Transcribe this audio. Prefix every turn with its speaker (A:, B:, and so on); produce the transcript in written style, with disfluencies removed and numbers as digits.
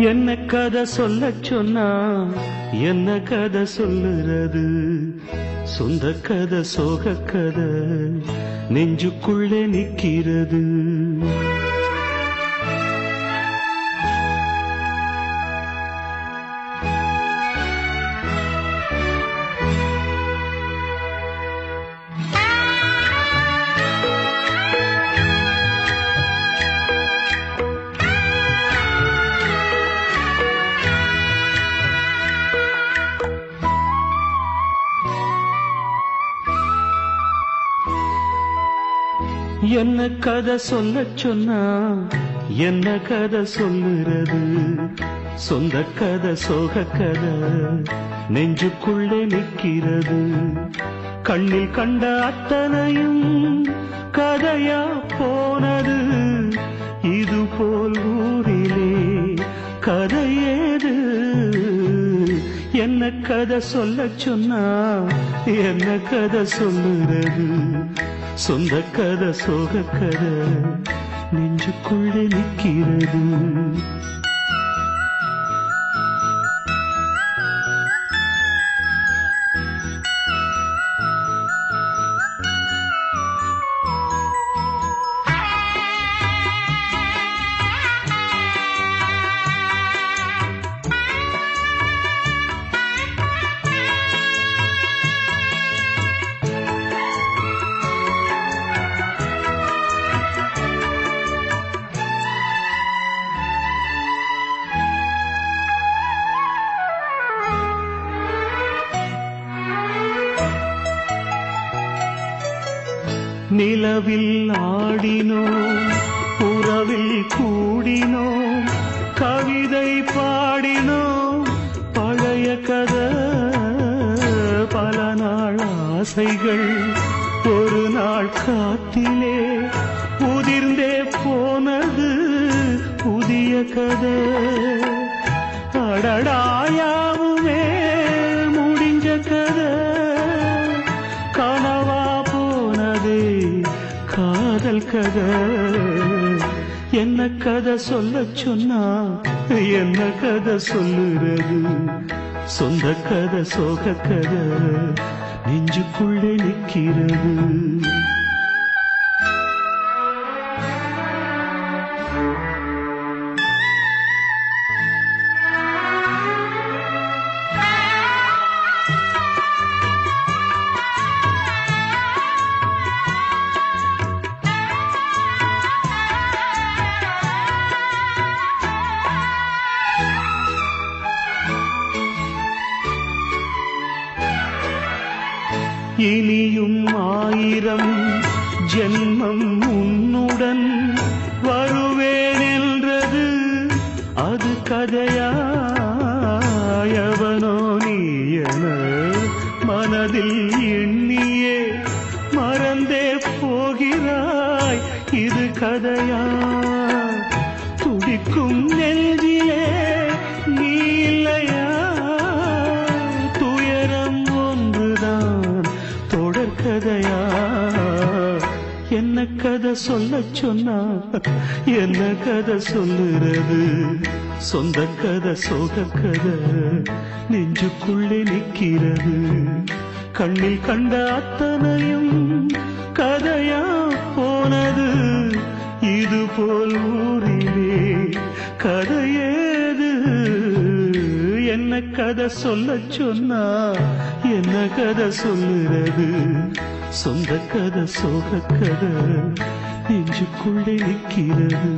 A: என்ன கதை சொல்ல சொன்னா என்ன கதை சொல்லுறது சொந்த கதை சோக கதை நெஞ்சுக்குள்ளே நிக்கிறது என்ன கதை சொல்ல சொன்னா என்ன கதை சொல்லுறது சொந்த கதை சோக கதை நெஞ்சுக்குள்ளே நிக்கிறது கண்ணில் கண்ட அத்தனையும் கதையா போனது இது போல் ஊரிலே கதையேது என்ன கதை சொல்ல சொன்னா என்ன கதை சொல்லுறது சொந்த கதை சோக கதை நெஞ்சுக்குள்ளே நிக்கிறது நிலவில் ஆடினோம் உறவில் கூடினோம் கவிதை பாடினோம் பழைய கதை பல நாள் ஆசைகள் ஒரு நாள் காத்திலே உதிர்ந்தே போனது புதிய கதை அடடாயாவுமே முடிஞ்ச கதை கனவா காதல் கதை என்ன கதை சொல்ல சொன்னா என்ன கதை சொல்லுறது சொந்த கதை சோக கதை நெஞ்சுக்குள்ளே நிக்கிறது இனியும் 1000 ஜென்மம் உன்னுடன் வருவேன் என்றது அது கதையா எவனோ நீ என மனதில் எண்ணியே மறந்தே போகிறாய் இது கதையா துடிக்கும் நெஞ்சிலே நீ இல்லையா துயரம் ஒன்றுதான் கதையா என்ன கதை சொல்ல சொன்னா என்ன கதை சொல்லுறது சொந்த கதை சோக கதை நெஞ்சுக்குள்ளே நிக்கிறது கண்ணில் கண்ட அத்தனையும் கதையா போனது இது போல் ஊரிலே கதையேது என்ன கதை சொல்ல சொன்னா என்ன கதை சொல்லுறது சொந்த கதை சோக கதை நெஞ்சுக்குள்ளே நிக்கிறது